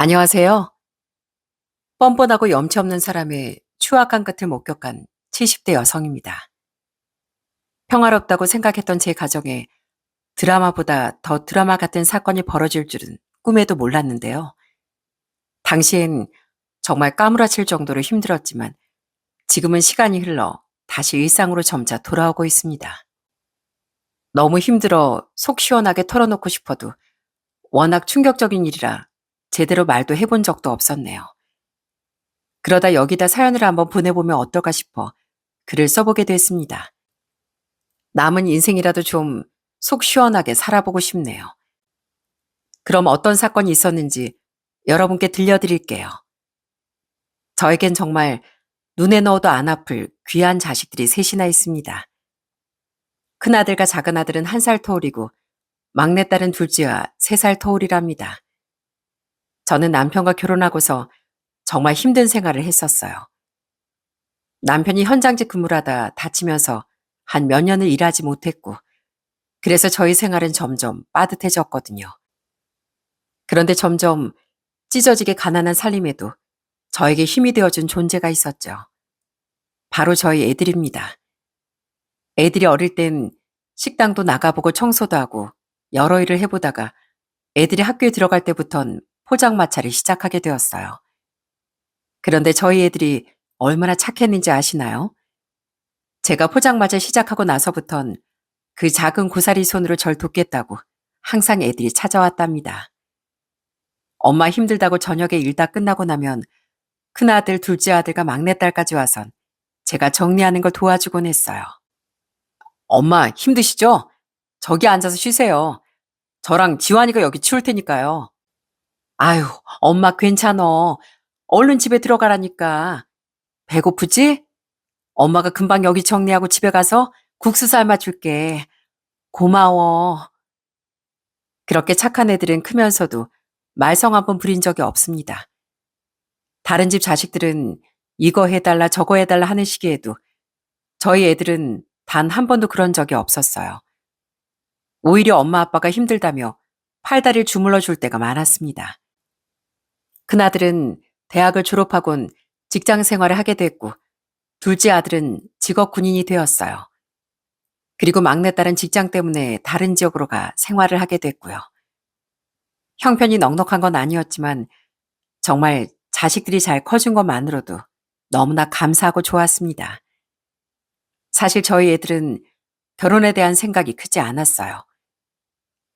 안녕하세요. 뻔뻔하고 염치 없는 사람의 추악한 끝을 목격한 70대 여성입니다. 평화롭다고 생각했던 제 가정에 드라마보다 더 드라마 같은 사건이 벌어질 줄은 꿈에도 몰랐는데요. 당시엔 정말 까무라칠 정도로 힘들었지만 지금은 시간이 흘러 다시 일상으로 점차 돌아오고 있습니다. 너무 힘들어 속 시원하게 털어놓고 싶어도 워낙 충격적인 일이라 제대로 말도 해본 적도 없었네요. 그러다 여기다 사연을 한번 보내보면 어떨까 싶어 글을 써보게 됐습니다. 남은 인생이라도 좀 속 시원하게 살아보고 싶네요. 그럼 어떤 사건이 있었는지 여러분께 들려드릴게요. 저에겐 정말 눈에 넣어도 안 아플 귀한 자식들이 셋이나 있습니다. 큰아들과 작은아들은 1살 터울이고 막내딸은 둘째와 3살 터울이랍니다. 저는 남편과 결혼하고서 정말 힘든 생활을 했었어요. 남편이 현장직 근무를 하다 다치면서 한 몇 년을 일하지 못했고 그래서 저희 생활은 점점 빠듯해졌거든요. 그런데 점점 찢어지게 가난한 살림에도 저에게 힘이 되어준 존재가 있었죠. 바로 저희 애들입니다. 애들이 어릴 땐 식당도 나가보고 청소도 하고 여러 일을 해보다가 애들이 학교에 들어갈 때부턴 포장마차를 시작하게 되었어요. 그런데 저희 애들이 얼마나 착했는지 아시나요? 제가 포장마차 시작하고 나서부턴 그 작은 고사리 손으로 절 돕겠다고 항상 애들이 찾아왔답니다. 엄마 힘들다고 저녁에 일 다 끝나고 나면 큰아들, 둘째 아들과 막내딸까지 와선 제가 정리하는 걸 도와주곤 했어요. 엄마 힘드시죠? 저기 앉아서 쉬세요. 저랑 지환이가 여기 치울 테니까요. 아유, 엄마 괜찮어. 얼른 집에 들어가라니까. 배고프지? 엄마가 금방 여기 정리하고 집에 가서 국수 삶아줄게. 고마워. 그렇게 착한 애들은 크면서도 말썽 한 번 부린 적이 없습니다. 다른 집 자식들은 이거 해달라 저거 해달라 하는 시기에도 저희 애들은 단 한 번도 그런 적이 없었어요. 오히려 엄마 아빠가 힘들다며 팔다리를 주물러 줄 때가 많았습니다. 큰아들은 대학을 졸업하곤 직장 생활을 하게 됐고 둘째 아들은 직업 군인이 되었어요. 그리고 막내딸은 직장 때문에 다른 지역으로 가 생활을 하게 됐고요. 형편이 넉넉한 건 아니었지만 정말 자식들이 잘 커준 것만으로도 너무나 감사하고 좋았습니다. 사실 저희 애들은 결혼에 대한 생각이 크지 않았어요.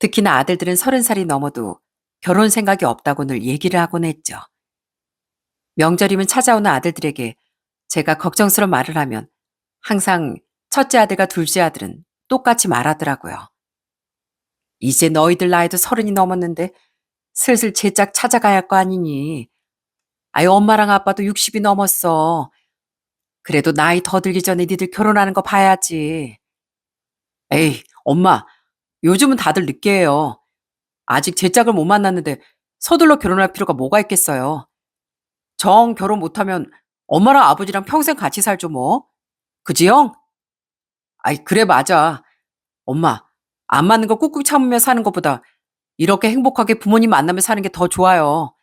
특히나 아들들은 30살이 넘어도 결혼 생각이 없다고 늘 얘기를 하곤 했죠. 명절이면 찾아오는 아들들에게 제가 걱정스러운 말을 하면 항상 첫째 아들과 둘째 아들은 똑같이 말하더라고요. 이제 너희들 나이도 30이 넘었는데 슬슬 제 짝 찾아가야 할 거 아니니. 아유 엄마랑 아빠도 60이 넘었어. 그래도 나이 더 들기 전에 니들 결혼하는 거 봐야지. 에이 엄마 요즘은 다들 늦게 해요. 아직 제 짝을 못 만났는데 서둘러 결혼할 필요가 뭐가 있겠어요. 정 결혼 못하면 엄마랑 아버지랑 평생 같이 살죠 뭐. 그지 형? 아이 그래 맞아. 엄마 안 맞는 거 꾹꾹 참으며 사는 것보다 이렇게 행복하게 부모님 만나며 사는 게 더 좋아요.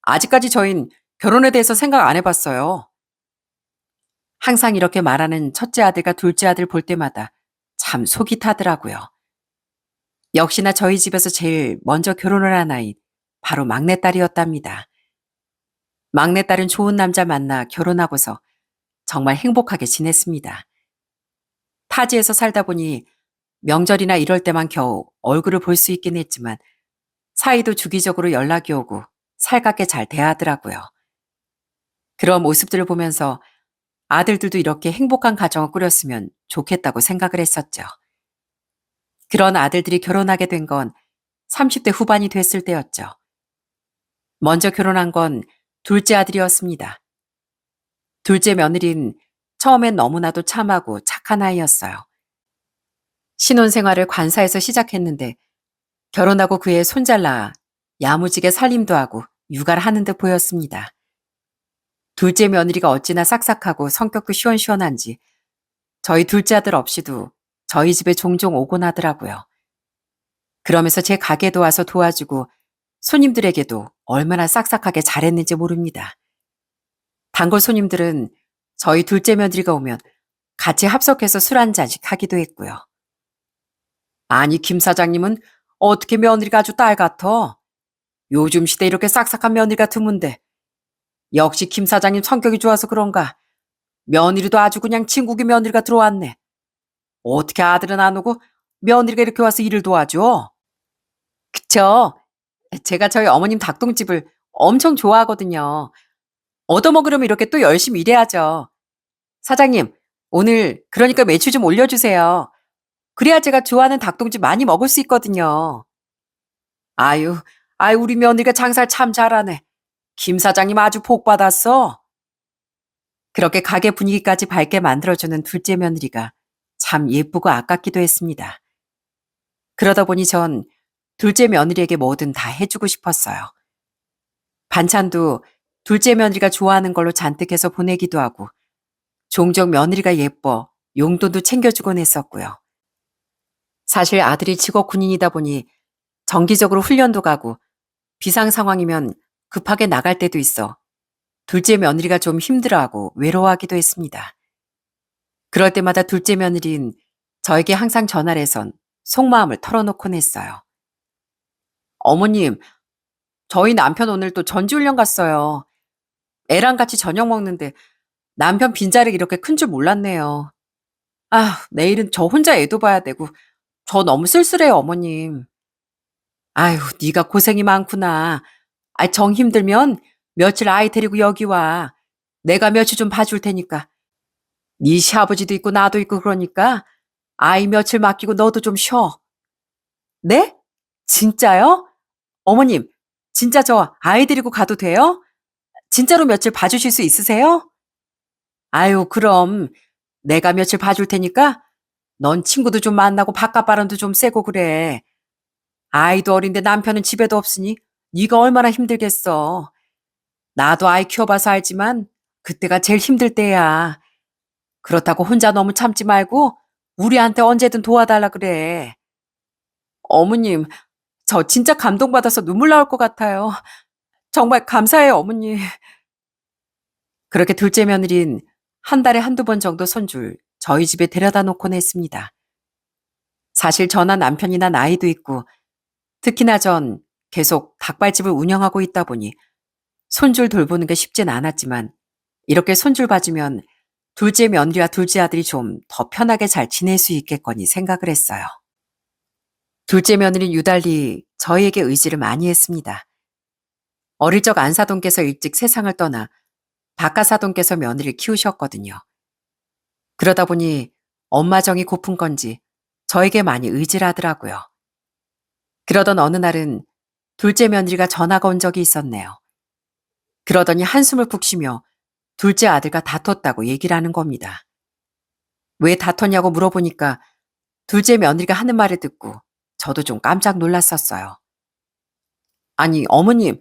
아직까지 저흰 결혼에 대해서 생각 안 해봤어요. 항상 이렇게 말하는 첫째 아들과 둘째 아들 볼 때마다 참 속이 타더라고요. 역시나 저희 집에서 제일 먼저 결혼을 한 아이 바로 막내딸이었답니다. 막내딸은 좋은 남자 만나 결혼하고서 정말 행복하게 지냈습니다. 타지에서 살다 보니 명절이나 이럴 때만 겨우 얼굴을 볼 수 있긴 했지만 사이도 주기적으로 연락이 오고 살갑게 잘 대하더라고요. 그런 모습들을 보면서 아들들도 이렇게 행복한 가정을 꾸렸으면 좋겠다고 생각을 했었죠. 그런 아들들이 결혼하게 된 건 30대 후반이 됐을 때였죠. 먼저 결혼한 건 둘째 아들이었습니다. 둘째 며느린 처음엔 너무나도 참하고 착한 아이였어요. 신혼생활을 관사에서 시작했는데 결혼하고 그의 손잘 낳아 야무지게 살림도 하고 육아를 하는 듯 보였습니다. 둘째 며느리가 어찌나 싹싹하고 성격도 시원시원한지 저희 둘째 아들 없이도 저희 집에 종종 오곤 하더라고요. 그러면서 제 가게도 와서 도와주고 손님들에게도 얼마나 싹싹하게 잘했는지 모릅니다. 단골 손님들은 저희 둘째 며느리가 오면 같이 합석해서 술 한 잔씩 하기도 했고요. 아니, 김 사장님은 어떻게 며느리가 아주 딸 같아? 요즘 시대 이렇게 싹싹한 며느리가 드문데. 역시 김 사장님 성격이 좋아서 그런가. 며느리도 아주 그냥 친구기 며느리가 들어왔네. 어떻게 아들은 안 오고 며느리가 이렇게 와서 일을 도와줘? 그쵸? 제가 저희 어머님 닭똥집을 엄청 좋아하거든요. 얻어먹으려면 이렇게 또 열심히 일해야죠. 사장님, 오늘 그러니까 매출 좀 올려주세요. 그래야 제가 좋아하는 닭똥집 많이 먹을 수 있거든요. 아유, 아유, 우리 며느리가 장사를 참 잘하네. 김 사장님 아주 복 받았어. 그렇게 가게 분위기까지 밝게 만들어주는 둘째 며느리가 참 예쁘고 아깝기도 했습니다. 그러다 보니 전 둘째 며느리에게 뭐든 다 해주고 싶었어요. 반찬도 둘째 며느리가 좋아하는 걸로 잔뜩 해서 보내기도 하고 종종 며느리가 예뻐 용돈도 챙겨주곤 했었고요. 사실 아들이 직업 군인이다 보니 정기적으로 훈련도 가고 비상 상황이면 급하게 나갈 때도 있어 둘째 며느리가 좀 힘들어하고 외로워하기도 했습니다. 그럴 때마다 둘째 며느리는 저에게 항상 전화를 해선 속마음을 털어놓곤 했어요. 어머님, 저희 남편 오늘 또 전지훈련 갔어요. 애랑 같이 저녁 먹는데 남편 빈자리가 이렇게 큰 줄 몰랐네요. 아, 내일은 저 혼자 애도 봐야 되고 저 너무 쓸쓸해요, 어머님. 아유, 네가 고생이 많구나. 아, 정 힘들면 며칠 아이 데리고 여기 와. 내가 며칠 좀 봐줄 테니까. 네 시아버지도 있고 나도 있고 그러니까 아이 며칠 맡기고 너도 좀 쉬어. 네? 진짜요? 어머님, 진짜 저 아이 데리고 가도 돼요? 진짜로 며칠 봐주실 수 있으세요? 아유, 그럼 내가 며칠 봐줄 테니까 넌 친구도 좀 만나고 바깥 바람도 좀 쐬고 그래. 아이도 어린데 남편은 집에도 없으니 네가 얼마나 힘들겠어. 나도 아이 키워봐서 알지만 그때가 제일 힘들 때야. 그렇다고 혼자 너무 참지 말고 우리한테 언제든 도와달라 그래. 어머님, 저 진짜 감동받아서 눈물 나올 것 같아요. 정말 감사해요, 어머니. 그렇게 둘째 며느린 한 달에 한두 번 정도 손줄 저희 집에 데려다 놓곤 했습니다. 사실 저나 남편이나 나이도 있고 특히나 전 계속 닭발집을 운영하고 있다 보니 손줄 돌보는 게 쉽진 않았지만 이렇게 손줄 봐주면 둘째 며느리와 둘째 아들이 좀 더 편하게 잘 지낼 수 있겠거니 생각을 했어요. 둘째 며느리는 유달리 저희에게 의지를 많이 했습니다. 어릴 적 안사돈께서 일찍 세상을 떠나 박가사돈께서 며느리를 키우셨거든요. 그러다 보니 엄마 정이 고픈 건지 저에게 많이 의지를 하더라고요. 그러던 어느 날은 둘째 며느리가 전화가 온 적이 있었네요. 그러더니 한숨을 푹 쉬며 둘째 아들과 다퉜다고 얘기를 하는 겁니다. 왜 다퉜냐고 물어보니까 둘째 며느리가 하는 말을 듣고 저도 좀 깜짝 놀랐었어요. 아니, 어머님,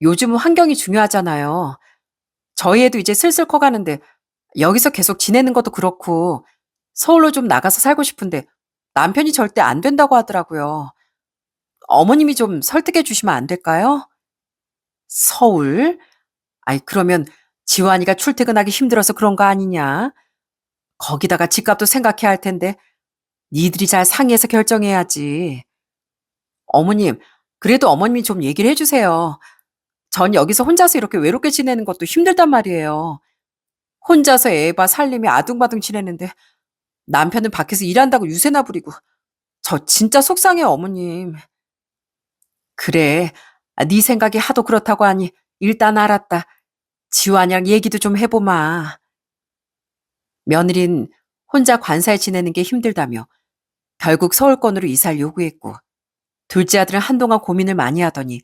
요즘은 환경이 중요하잖아요. 저희 애도 이제 슬슬 커가는데 여기서 계속 지내는 것도 그렇고 서울로 좀 나가서 살고 싶은데 남편이 절대 안 된다고 하더라고요. 어머님이 좀 설득해 주시면 안 될까요? 서울? 아이, 그러면 지환이가 출퇴근하기 힘들어서 그런 거 아니냐? 거기다가 집값도 생각해야 할 텐데 니들이 잘 상의해서 결정해야지. 어머님, 그래도 어머님이 좀 얘기를 해주세요. 전 여기서 혼자서 이렇게 외롭게 지내는 것도 힘들단 말이에요. 혼자서 애봐 살림이 아둥바둥 지내는데 남편은 밖에서 일한다고 유세나 부리고 저 진짜 속상해요, 어머님. 그래, 네 생각이 하도 그렇다고 하니 일단 알았다. 지환이랑 얘기도 좀 해보마. 며느린 혼자 관사에 지내는 게 힘들다며 결국 서울권으로 이사를 요구했고 둘째 아들은 한동안 고민을 많이 하더니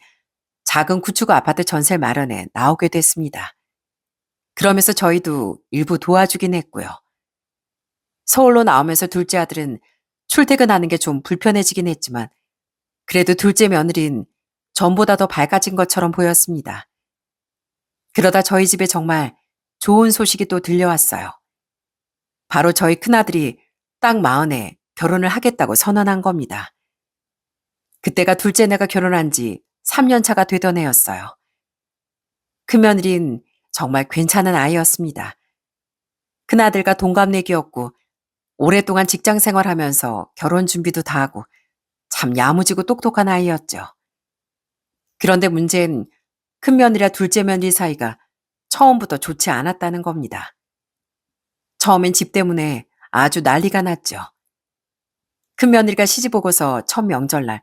작은 구축 아파트 전세를 마련해 나오게 됐습니다. 그러면서 저희도 일부 도와주긴 했고요. 서울로 나오면서 둘째 아들은 출퇴근하는 게 좀 불편해지긴 했지만 그래도 둘째 며느린 전보다 더 밝아진 것처럼 보였습니다. 그러다 저희 집에 정말 좋은 소식이 또 들려왔어요. 바로 저희 큰아들이 딱 40에 결혼을 하겠다고 선언한 겁니다. 그때가 둘째 내가 결혼한 지 3년 차가 되던 해였어요. 큰며느린 정말 괜찮은 아이였습니다. 큰아들과 동갑내기였고 오랫동안 직장 생활하면서 결혼 준비도 다 하고 참 야무지고 똑똑한 아이였죠. 그런데 문제는 큰며느리와 둘째 며느리 사이가 처음부터 좋지 않았다는 겁니다. 처음엔 집 때문에 아주 난리가 났죠. 큰며느리가 시집 오고서 첫 명절날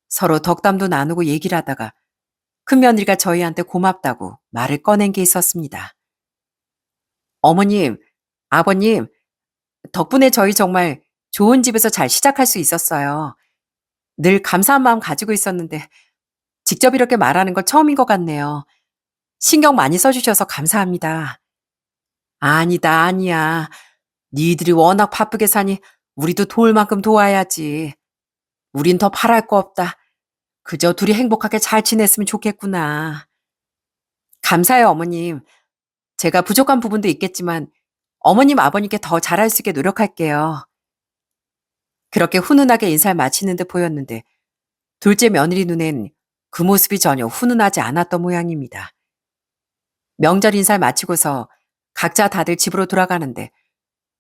서로 덕담도 나누고 얘기를 하다가 큰며느리가 저희한테 고맙다고 말을 꺼낸 게 있었습니다. 어머님, 아버님, 덕분에 저희 정말 좋은 집에서 잘 시작할 수 있었어요. 늘 감사한 마음 가지고 있었는데 직접 이렇게 말하는 건 처음인 것 같네요. 신경 많이 써주셔서 감사합니다. 아니다, 아니야. 니들이 워낙 바쁘게 사니 우리도 도울 만큼 도와야지. 우린 더 바랄 거 없다. 그저 둘이 행복하게 잘 지냈으면 좋겠구나. 감사해요, 어머님. 제가 부족한 부분도 있겠지만 어머님, 아버님께 더 잘할 수 있게 노력할게요. 그렇게 훈훈하게 인사를 마치는 듯 보였는데 둘째 며느리 눈엔 그 모습이 전혀 훈훈하지 않았던 모양입니다. 명절 인사를 마치고서 각자 다들 집으로 돌아가는데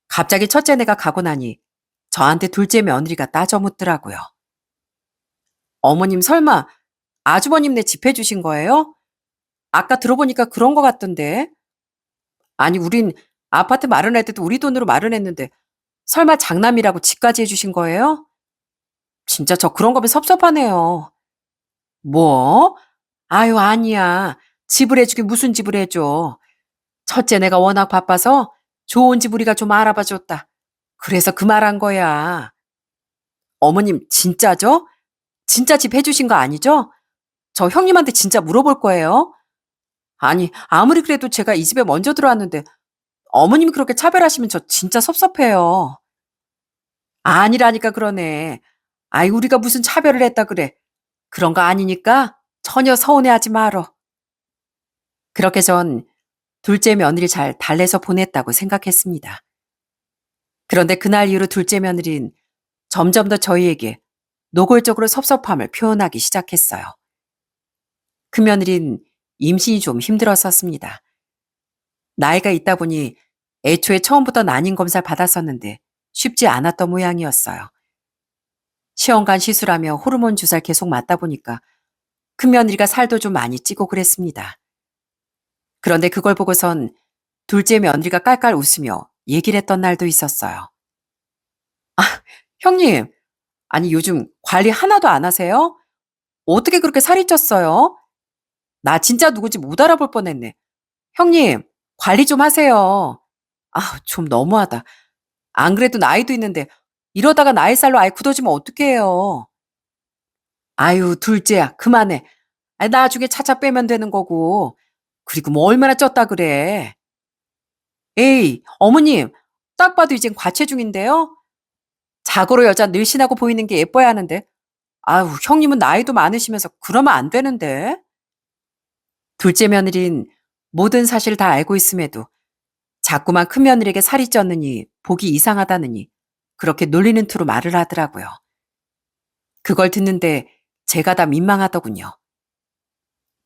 갑자기 첫째네가 가고 나니 저한테 둘째 며느리가 따져 묻더라고요. 어머님 설마 아주버님네 집 해주신 거예요? 아까 들어보니까 그런 거 같던데. 아니 우린 아파트 마련할 때도 우리 돈으로 마련했는데 설마 장남이라고 집까지 해주신 거예요? 진짜 저 그런 거면 섭섭하네요. 뭐? 아유 아니야. 집을 해주긴 무슨 집을 해줘. 첫째 내가 워낙 바빠서 좋은 집 우리가 좀 알아봐 줬다. 그래서 그 말 한 거야. 어머님 진짜죠? 진짜 집 해주신 거 아니죠? 저 형님한테 진짜 물어볼 거예요. 아니 아무리 그래도 제가 이 집에 먼저 들어왔는데 어머님이 그렇게 차별하시면 저 진짜 섭섭해요. 아니라니까 그러네. 아이 우리가 무슨 차별을 했다 그래. 그런 거 아니니까 전혀 서운해하지 말어. 그렇게 전 둘째 며느리 잘 달래서 보냈다고 생각했습니다. 그런데 그날 이후로 둘째 며느리는 점점 더 저희에게 노골적으로 섭섭함을 표현하기 시작했어요. 그 며느리는 임신이 좀 힘들었었습니다. 나이가 있다 보니 애초에 처음부터 난임 검사를 받았었는데 쉽지 않았던 모양이었어요. 시험관 시술하며 호르몬 주사를 계속 맞다 보니까 큰 며느리가 살도 좀 많이 찌고 그랬습니다. 그런데 그걸 보고선 둘째 며느리가 깔깔 웃으며 얘기를 했던 날도 있었어요. 형님, 아니 요즘 관리 하나도 안 하세요? 어떻게 그렇게 살이 쪘어요? 나 진짜 누군지 못 알아볼 뻔했네. 형님, 관리 좀 하세요. 아, 좀 너무하다. 안 그래도 나이도 있는데 이러다가 나이 살로 아예 굳어지면 어떡해요. 아유, 둘째야, 그만해. 아, 나중에 차차 빼면 되는 거고. 그리고 뭐 얼마나 쪘다 그래. 에이, 어머님, 딱 봐도 이젠 과체중인데요? 자고로 여자 늘씬하고 보이는 게 예뻐야 하는데. 아유, 형님은 나이도 많으시면서 그러면 안 되는데. 둘째 며느린 모든 사실을 다 알고 있음에도 자꾸만 큰 며느리에게 살이 쪘느니 보기 이상하다느니 그렇게 놀리는 투로 말을 하더라고요. 그걸 듣는데 제가 다 민망하더군요.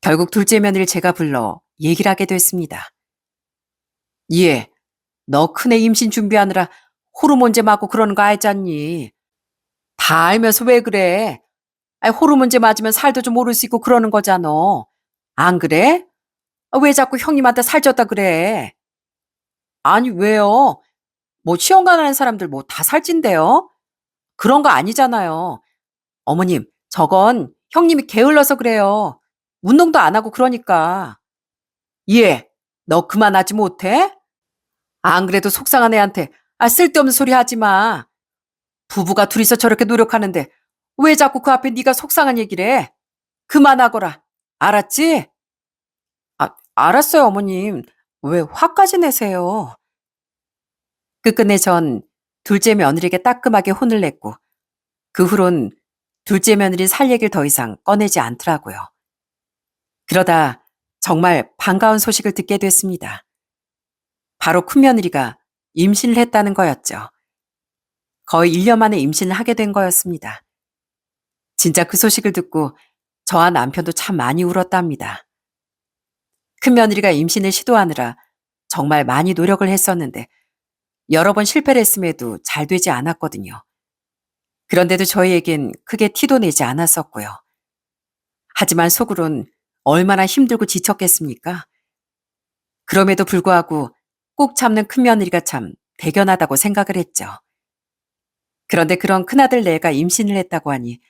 결국 둘째 며느리를 제가 불러 얘기를 하게 됐습니다. 예, 너 큰애 임신 준비하느라 호르몬제 맞고 그러는 거 알잖니. 다 알면서 왜 그래? 아이, 호르몬제 맞으면 살도 좀 오를 수 있고 그러는 거잖아. 안 그래? 아, 왜 자꾸 형님한테 살쪘다 그래? 아니, 왜요? 뭐 시험관 하는 사람들 뭐 다 살찐대요? 그런 거 아니잖아요. 어머님, 저건 형님이 게을러서 그래요. 운동도 안 하고 그러니까. 예, 너 그만하지 못해? 안 그래도 속상한 애한테 쓸데없는 소리 하지 마. 부부가 둘이서 저렇게 노력하는데 왜 자꾸 그 앞에 네가 속상한 얘기를 해? 그만하거라. 알았지? 알았어요, 어머님. 왜 화까지 내세요? 끝끝내 전 둘째 며느리에게 따끔하게 혼을 냈고 그 후론 둘째 며느리 살 얘기를 더 이상 꺼내지 않더라고요. 그러다 정말 반가운 소식을 듣게 됐습니다. 바로 큰며느리가 임신을 했다는 거였죠. 거의 1년 만에 임신을 하게 된 거였습니다. 진짜 그 소식을 듣고 저와 남편도 참 많이 울었답니다. 큰며느리가 임신을 시도하느라 정말 많이 노력을 했었는데 여러 번 실패를 했음에도 잘 되지 않았거든요. 그런데도 저희에겐 크게 티도 내지 않았었고요. 하지만 속으론 얼마나 힘들고 지쳤겠습니까? 그럼에도 불구하고 꾹 참는 큰며느리가 참 대견하다고 생각을 했죠. 그런데 그런 큰아들 내가 임신을 했다고 하니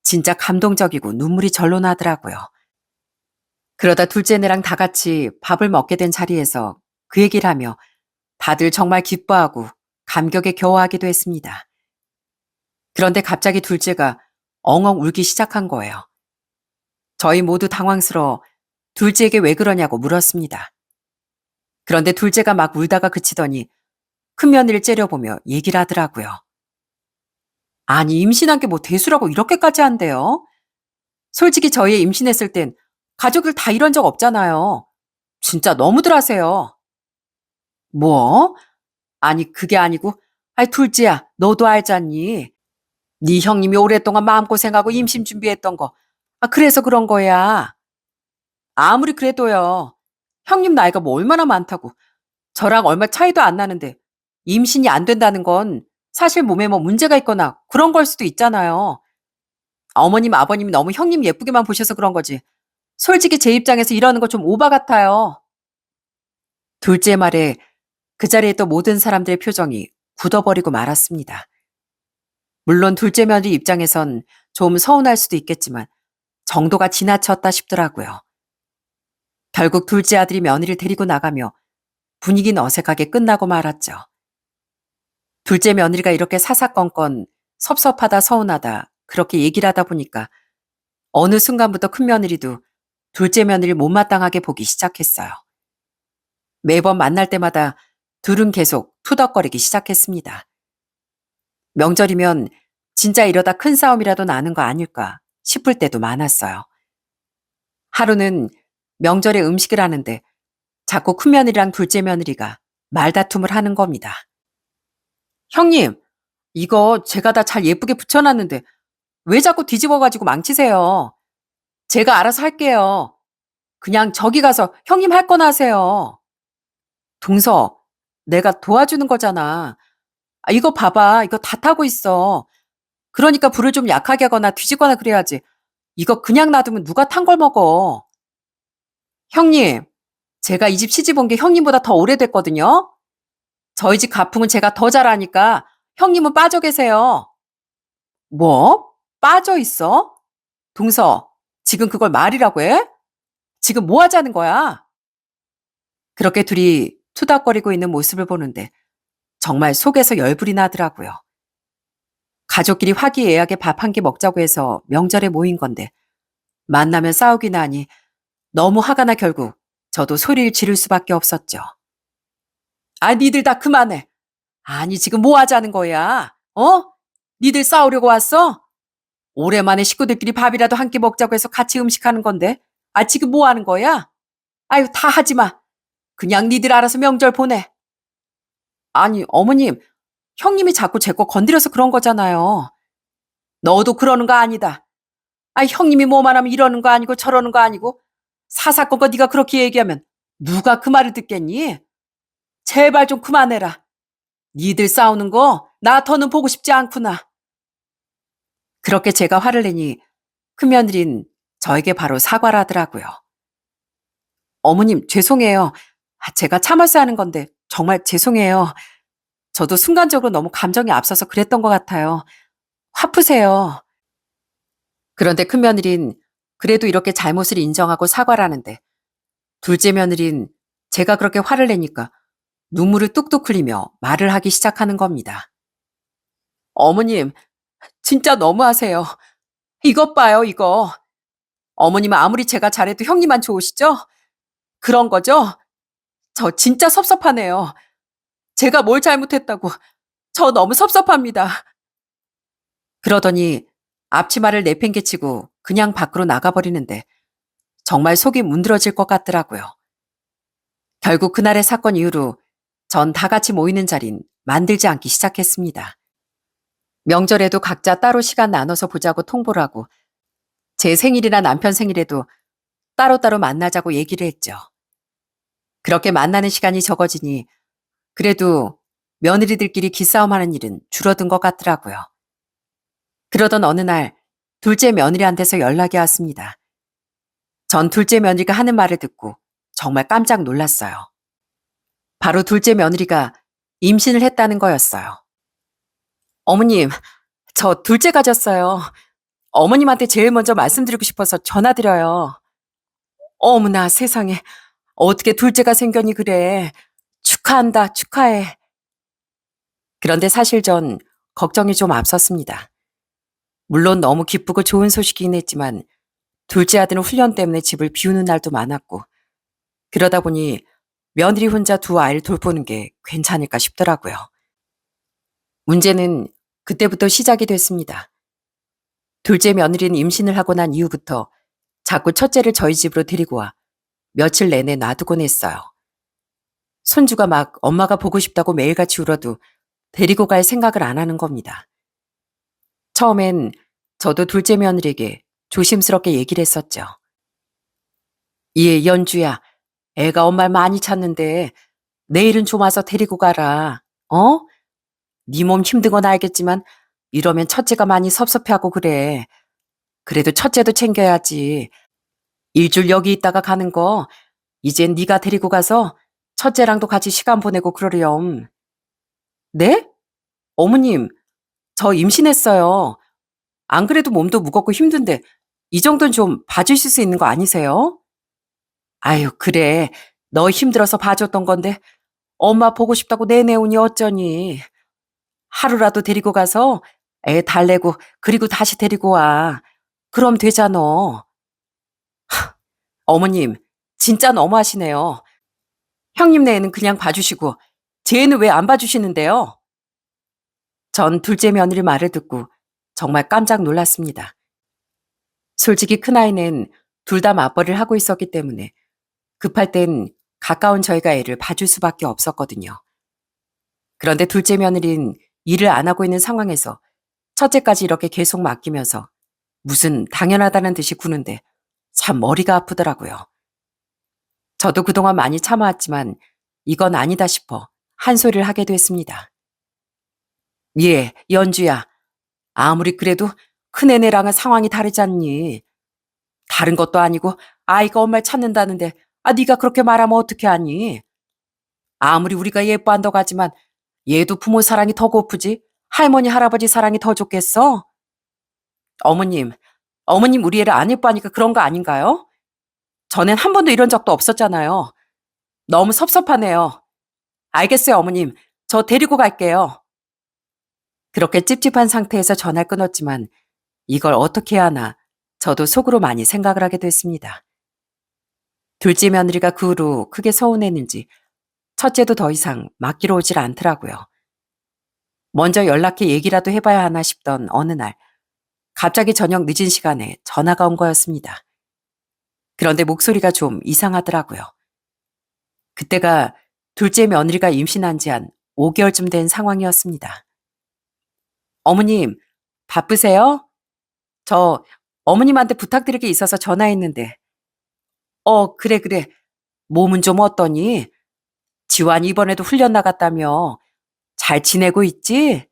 진짜 감동적이고 눈물이 절로 나더라고요. 그러다 둘째네랑 다 같이 밥을 먹게 된 자리에서 그 얘기를 하며 다들 정말 기뻐하고 감격에 겨워하기도 했습니다. 그런데 갑자기 둘째가 엉엉 울기 시작한 거예요. 저희 모두 당황스러워 둘째에게 왜 그러냐고 물었습니다. 그런데 둘째가 막 울다가 그치더니 큰며느리를 째려보며 얘기를 하더라고요. 아니, 임신한 게 뭐 대수라고 이렇게까지 한대요? 솔직히 저희 임신했을 땐 가족들 다 이런 적 없잖아요. 진짜 너무들 하세요. 뭐? 아니, 그게 아니고, 아이, 둘째야, 너도 알잖니. 네 형님이 오랫동안 마음고생하고 임신 준비했던 거. 아, 그래서 그런 거야. 아무리 그래도요. 형님 나이가 뭐 얼마나 많다고. 저랑 얼마 차이도 안 나는데 임신이 안 된다는 건 사실 몸에 뭐 문제가 있거나 그런 걸 수도 있잖아요. 어머님, 아버님이 너무 형님 예쁘게만 보셔서 그런 거지. 솔직히 제 입장에서 이러는 거 좀 오바 같아요. 둘째 말에 그 자리에 있던 모든 사람들의 표정이 굳어버리고 말았습니다. 물론 둘째 며느리 입장에선 좀 서운할 수도 있겠지만 정도가 지나쳤다 싶더라고요. 결국 둘째 아들이 며느리를 데리고 나가며 분위기는 어색하게 끝나고 말았죠. 둘째 며느리가 이렇게 사사건건 섭섭하다 서운하다 그렇게 얘기를 하다 보니까 어느 순간부터 큰 며느리도 둘째 며느리를 못마땅하게 보기 시작했어요. 매번 만날 때마다 둘은 계속 투덕거리기 시작했습니다. 명절이면 진짜 이러다 큰 싸움이라도 나는 거 아닐까 싶을 때도 많았어요. 하루는 명절에 음식을 하는데 자꾸 큰며느리랑 둘째 며느리가 말다툼을 하는 겁니다. 형님, 이거 제가 다 잘 예쁘게 붙여놨는데 왜 자꾸 뒤집어가지고 망치세요? 제가 알아서 할게요. 그냥 저기 가서 형님 할 거나 하세요. 동서, 내가 도와주는 거잖아. 아, 이거 봐봐. 이거 다 타고 있어. 그러니까 불을 좀 약하게 하거나 뒤지거나 그래야지. 이거 그냥 놔두면 누가 탄 걸 먹어. 형님, 제가 이 집 시집 온 게 형님보다 더 오래됐거든요. 저희 집 가풍은 제가 더 잘 아니까 형님은 빠져 계세요. 뭐? 빠져 있어? 동서, 지금 그걸 말이라고 해? 지금 뭐 하자는 거야? 그렇게 둘이 투닥거리고 있는 모습을 보는데 정말 속에서 열불이 나더라고요. 가족끼리 화기애애하게 밥 한 끼 먹자고 해서 명절에 모인 건데 만나면 싸우기나 하니 너무 화가 나 결국 저도 소리를 지를 수밖에 없었죠. 아, 니들 다 그만해. 아니, 지금 뭐 하자는 거야? 어? 니들 싸우려고 왔어? 오랜만에 식구들끼리 밥이라도 한 끼 먹자고 해서 같이 음식하는 건데 아, 지금 뭐 하는 거야? 아유, 다 하지 마. 그냥 니들 알아서 명절 보내. 아니, 어머님, 형님이 자꾸 제 거 건드려서 그런 거잖아요. 너도 그러는 거 아니다. 아, 형님이 뭐만 하면 이러는 거 아니고 저러는 거 아니고 사사건건 네가 그렇게 얘기하면 누가 그 말을 듣겠니? 제발 좀 그만해라. 니들 싸우는 거 나 더는 보고 싶지 않구나. 그렇게 제가 화를 내니 큰며느린 저에게 바로 사과를 하더라고요. 어머님, 죄송해요. 아, 제가 참아서 하는 건데 정말 죄송해요. 저도 순간적으로 너무 감정이 앞서서 그랬던 것 같아요. 화 푸세요. 그런데 큰며느린 그래도 이렇게 잘못을 인정하고 사과를 하는데 둘째 며느린 제가 그렇게 화를 내니까 눈물을 뚝뚝 흘리며 말을 하기 시작하는 겁니다. 어머님, 진짜 너무하세요. 이것 봐요, 이거. 어머님은 아무리 제가 잘해도 형님만 좋으시죠? 그런 거죠? 저 진짜 섭섭하네요. 제가 뭘 잘못했다고. 저 너무 섭섭합니다. 그러더니 앞치마를 내팽개치고 그냥 밖으로 나가버리는데 정말 속이 문드러질 것 같더라고요. 결국 그날의 사건 이후로 전 다 같이 모이는 자린 만들지 않기 시작했습니다. 명절에도 각자 따로 시간 나눠서 보자고 통보를 하고 제 생일이나 남편 생일에도 따로따로 만나자고 얘기를 했죠. 그렇게 만나는 시간이 적어지니 그래도 며느리들끼리 기싸움하는 일은 줄어든 것 같더라고요. 그러던 어느 날 둘째 며느리한테서 연락이 왔습니다. 전 둘째 며느리가 하는 말을 듣고 정말 깜짝 놀랐어요. 바로 둘째 며느리가 임신을 했다는 거였어요. 어머님, 저 둘째 가졌어요. 어머님한테 제일 먼저 말씀드리고 싶어서 전화드려요. 어머나 세상에, 어떻게 둘째가 생겨니 그래. 축하한다, 축하해. 그런데 사실 전 걱정이 좀 앞섰습니다. 물론 너무 기쁘고 좋은 소식이긴 했지만 둘째 아들은 훈련 때문에 집을 비우는 날도 많았고 그러다 보니 며느리 혼자 두 아이를 돌보는 게 괜찮을까 싶더라고요. 문제는 그때부터 시작이 됐습니다. 둘째 며느리는 임신을 하고 난 이후부터 자꾸 첫째를 저희 집으로 데리고 와 며칠 내내 놔두곤 했어요. 손주가 막 엄마가 보고 싶다고 매일같이 울어도 데리고 갈 생각을 안 하는 겁니다. 처음엔 저도 둘째 며느리에게 조심스럽게 얘기를 했었죠. 예, 연주야. 애가 엄마를 많이 찾는데 내일은 좀 와서 데리고 가라. 어? 네 몸 힘든 건 알겠지만 이러면 첫째가 많이 섭섭해하고 그래. 그래도 첫째도 챙겨야지. 일주일 여기 있다가 가는 거 이젠 네가 데리고 가서 첫째랑도 같이 시간 보내고 그러렴. 네? 어머님, 저 임신했어요. 안 그래도 몸도 무겁고 힘든데 이 정도는 좀 봐주실 수 있는 거 아니세요? 아유, 그래. 너 힘들어서 봐줬던 건데 엄마 보고 싶다고 내내오니 어쩌니. 하루라도 데리고 가서 애 달래고 그리고 다시 데리고 와. 그럼 되잖아. 어머님, 진짜 너무하시네요. 형님네 애는 그냥 봐주시고 제 애는 왜 안 봐주시는데요? 전 둘째 며느리 말을 듣고 정말 깜짝 놀랐습니다. 솔직히 큰아이는 둘 다 맞벌이를 하고 있었기 때문에 급할 땐 가까운 저희가 애를 봐줄 수밖에 없었거든요. 그런데 둘째 며느리는 일을 안 하고 있는 상황에서 첫째까지 이렇게 계속 맡기면서 무슨 당연하다는 듯이 구는데 참 머리가 아프더라고요. 저도 그동안 많이 참아왔지만 이건 아니다 싶어 한 소리를 하게 됐습니다. 예, 연주야. 아무리 그래도 큰애네랑은 상황이 다르잖니. 다른 것도 아니고 아이가 엄마를 찾는다는데 네가 그렇게 말하면 어떻게 하니? 아무리 우리가 예뻐한다고 하지만 얘도 부모 사랑이 더 고프지 할머니 할아버지 사랑이 더 좋겠어? 어머님, 어머님 우리 애를 안 예뻐하니까 그런 거 아닌가요? 전엔 한 번도 이런 적도 없었잖아요. 너무 섭섭하네요. 알겠어요, 어머님. 저 데리고 갈게요. 그렇게 찝찝한 상태에서 전화를 끊었지만 이걸 어떻게 해야 하나 저도 속으로 많이 생각을 하게 됐습니다. 둘째 며느리가 그 후로 크게 서운했는지 첫째도 더 이상 맡기러 오질 않더라고요. 먼저 연락해 얘기라도 해봐야 하나 싶던 어느 날 갑자기 저녁 늦은 시간에 전화가 온 거였습니다. 그런데 목소리가 좀 이상하더라고요. 그때가 둘째 며느리가 임신한 지 한 5개월쯤 된 상황이었습니다. 어머님, 바쁘세요? 저 어머님한테 부탁드릴 게 있어서 전화했는데. 그래, 그래. 몸은 좀 어떠니? 지환이 이번에도 훈련 나갔다며. 잘 지내고 있지?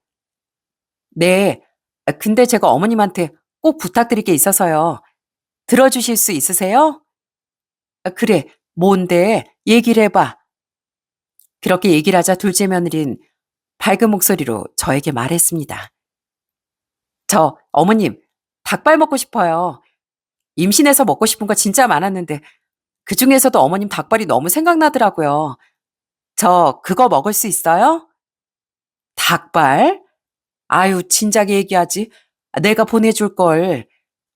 네. 근데 제가 어머님한테 꼭 부탁드릴 게 있어서요. 들어주실 수 있으세요? 그래. 뭔데? 얘기를 해봐. 그렇게 얘기를 하자 둘째 며느린 밝은 목소리로 저에게 말했습니다. 어머님, 닭발 먹고 싶어요. 임신해서 먹고 싶은 거 진짜 많았는데 그중에서도 어머님 닭발이 너무 생각나더라고요. 저 그거 먹을 수 있어요? 닭발? 아유, 진작에 얘기하지. 내가 보내줄 걸.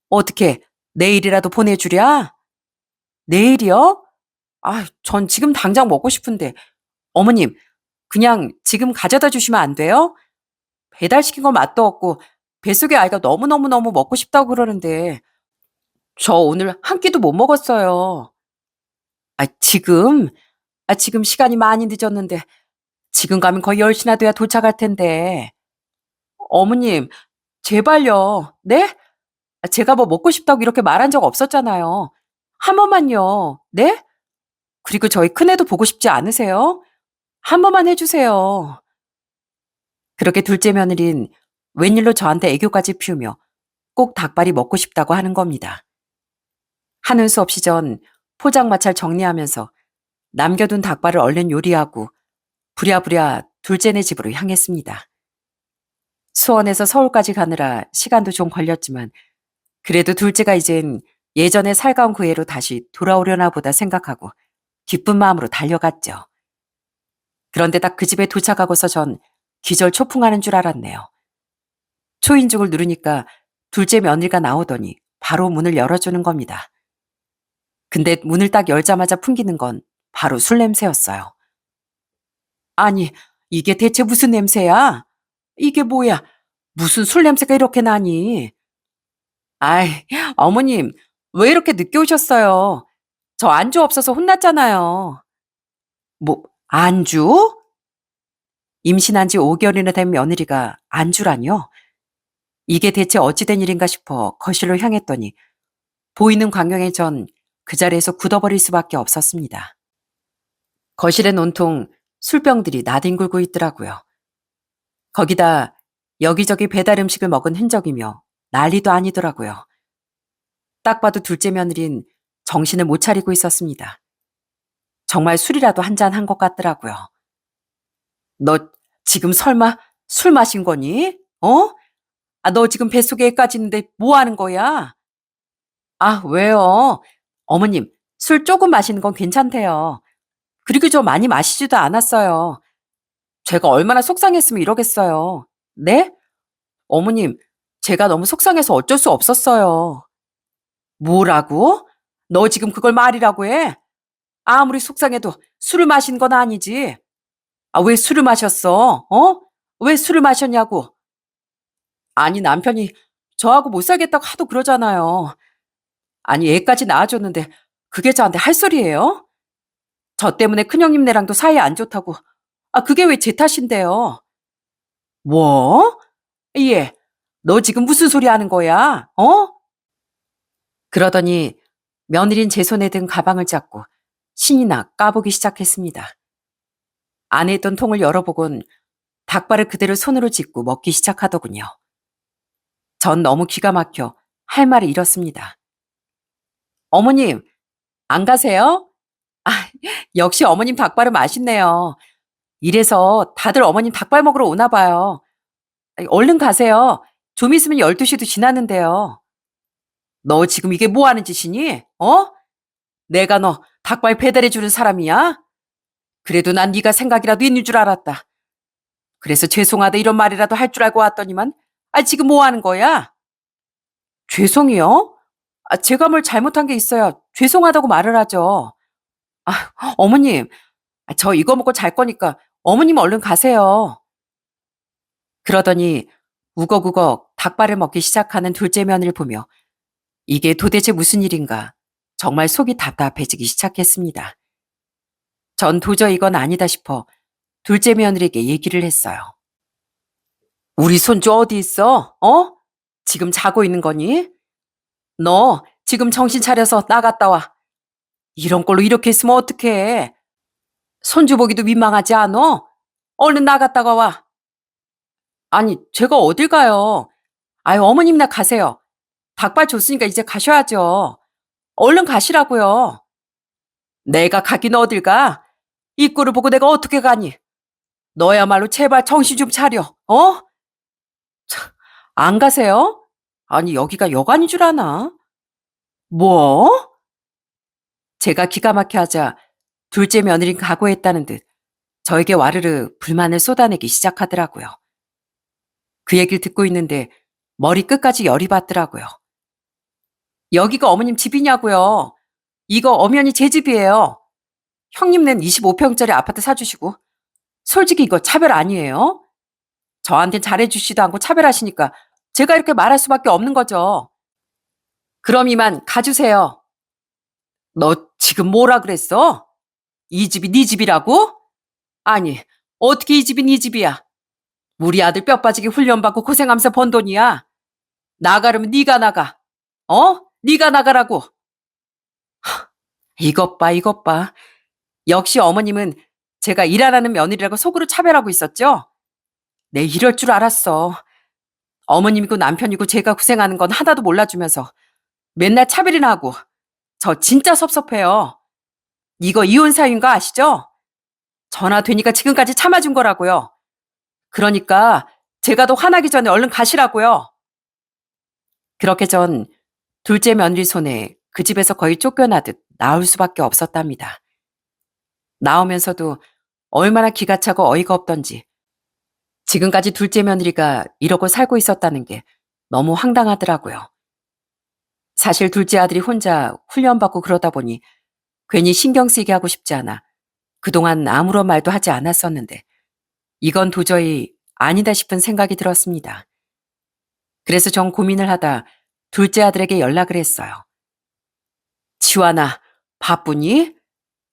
어떻게 내일이라도 보내주랴? 내일이요? 전 지금 당장 먹고 싶은데. 어머님, 그냥 지금 가져다 주시면 안 돼요? 배달시킨 거 맛도 없고 뱃속의 아이가 너무너무너무 먹고 싶다고 그러는데 저 오늘 한 끼도 못 먹었어요. 지금? 지금 시간이 많이 늦었는데 지금 가면 거의 10시나 돼야 도착할 텐데. 어머님, 제발요. 네? 제가 뭐 먹고 싶다고 이렇게 말한 적 없었잖아요. 한 번만요. 네? 그리고 저희 큰애도 보고 싶지 않으세요? 한 번만 해주세요. 그렇게 둘째 며느린 웬일로 저한테 애교까지 피우며 꼭 닭발이 먹고 싶다고 하는 겁니다. 하는 수 없이 전 포장마차를 정리하면서 남겨둔 닭발을 얼른 요리하고 부랴부랴 둘째네 집으로 향했습니다. 수원에서 서울까지 가느라 시간도 좀 걸렸지만 그래도 둘째가 이젠 예전의 살가운 그 애로 다시 돌아오려나 보다 생각하고 기쁜 마음으로 달려갔죠. 그런데 딱 그 집에 도착하고서 전 기절 초풍하는 줄 알았네요. 초인종을 누르니까 둘째 며느리가 나오더니 바로 문을 열어주는 겁니다. 근데 문을 딱 열자마자 풍기는 건 바로 술 냄새였어요. 아니, 이게 대체 무슨 냄새야? 이게 뭐야? 무슨 술 냄새가 이렇게 나니? 아이, 어머님, 왜 이렇게 늦게 오셨어요? 저 안주 없어서 혼났잖아요. 뭐, 안주? 임신한 지 5개월이나 된 며느리가 안주라뇨? 이게 대체 어찌된 일인가 싶어 거실로 향했더니 보이는 광경에 전 그 자리에서 굳어버릴 수밖에 없었습니다. 거실엔 온통 술병들이 나뒹굴고 있더라고요. 거기다 여기저기 배달 음식을 먹은 흔적이며 난리도 아니더라고요. 딱 봐도 둘째 며느린 정신을 못 차리고 있었습니다. 정말 술이라도 한 잔 한 것 같더라고요. 너 지금 설마 술 마신 거니? 어? 너 지금 뱃속에 애까지 있는데 뭐 하는 거야? 왜요? 어머님, 술 조금 마시는 건 괜찮대요. 그리고 저 많이 마시지도 않았어요. 제가 얼마나 속상했으면 이러겠어요. 네? 어머님, 제가 너무 속상해서 어쩔 수 없었어요. 뭐라고? 너 지금 그걸 말이라고 해? 아무리 속상해도 술을 마신 건 아니지. 왜 술을 마셨어? 어? 왜 술을 마셨냐고? 아니, 남편이 저하고 못 살겠다고 하도 그러잖아요. 아니, 애까지 낳아줬는데 그게 저한테 할 소리예요? 저 때문에 큰형님네랑도 사이 안 좋다고. 그게 왜 제 탓인데요? 뭐? 얘, 너 지금 무슨 소리 하는 거야? 어? 그러더니 며느린 제 손에 든 가방을 잡고 신이나 까보기 시작했습니다. 안에 있던 통을 열어보곤 닭발을 그대로 손으로 짚고 먹기 시작하더군요. 전 너무 기가 막혀 할 말을 잃었습니다. 어머님, 안 가세요? 아, 역시 어머님 닭발은 맛있네요. 이래서 다들 어머님 닭발 먹으러 오나 봐요. 얼른 가세요. 좀 있으면 12시도 지났는데요. 너 지금 이게 뭐 하는 짓이니? 어? 내가 너 닭발 배달해주는 사람이야? 그래도 난 네가 생각이라도 있는 줄 알았다. 그래서 죄송하다 이런 말이라도 할 줄 알고 왔더니만 지금 뭐 하는 거야? 죄송해요? 제가 뭘 잘못한 게 있어야 죄송하다고 말을 하죠. 어머님, 저 이거 먹고 잘 거니까 어머님 얼른 가세요. 그러더니 우걱우걱 닭발을 먹기 시작하는 둘째 며느리를 보며 이게 도대체 무슨 일인가 정말 속이 답답해지기 시작했습니다. 전 도저히 이건 아니다 싶어 둘째 며느리에게 얘기를 했어요. 우리 손주 어디 있어? 어? 지금 자고 있는 거니? 너 지금 정신 차려서 나갔다 와. 이런 걸로 이렇게 있으면 어떡해. 손주 보기도 민망하지 않어? 얼른 나갔다가 와. 아니, 제가 어딜 가요? 어머님이나 가세요. 닭발 줬으니까 이제 가셔야죠. 얼른 가시라고요. 내가 가긴 어딜 가? 입구를 보고 내가 어떻게 가니? 너야말로 제발 정신 좀 차려. 어? 참, 안 가세요? 아니, 여기가 여관인 줄 아나? 뭐? 제가 기가 막혀 하자 둘째 며느린 각오했다는 듯 저에게 와르르 불만을 쏟아내기 시작하더라고요. 그 얘기를 듣고 있는데 머리 끝까지 열이 받더라고요. 여기가 어머님 집이냐고요. 이거 엄연히 제 집이에요. 형님네는 25평짜리 아파트 사주시고 솔직히 이거 차별 아니에요? 저한텐 잘해주시지도 않고 차별하시니까 제가 이렇게 말할 수밖에 없는 거죠. 그럼 이만 가주세요. 너 지금 뭐라 그랬어? 이 집이 네 집이라고? 아니, 어떻게 이 집이 네 집이야? 우리 아들 뼈 빠지게 훈련받고 고생하면서 번 돈이야. 나가려면 네가 나가. 네가 나가라고. 이것 봐, 이것 봐. 역시 어머님은 제가 일 안 하는 며느리라고 속으로 차별하고 있었죠? 내 이럴 줄 알았어. 어머님이고 남편이고 제가 고생하는 건 하나도 몰라주면서 맨날 차별이나 하고 저 진짜 섭섭해요. 이거 이혼 사유인 거 아시죠? 전화 되니까 지금까지 참아준 거라고요. 그러니까 제가 더 화나기 전에 얼른 가시라고요. 그렇게 전 둘째 며느리 손에 그 집에서 거의 쫓겨나듯 나올 수밖에 없었답니다. 나오면서도 얼마나 기가 차고 어이가 없던지 지금까지 둘째 며느리가 이러고 살고 있었다는 게 너무 황당하더라고요. 사실 둘째 아들이 혼자 훈련받고 그러다 보니 괜히 신경 쓰이게 하고 싶지 않아 그동안 아무런 말도 하지 않았었는데 이건 도저히 아니다 싶은 생각이 들었습니다. 그래서 전 고민을 하다 둘째 아들에게 연락을 했어요. 지환아, 바쁘니?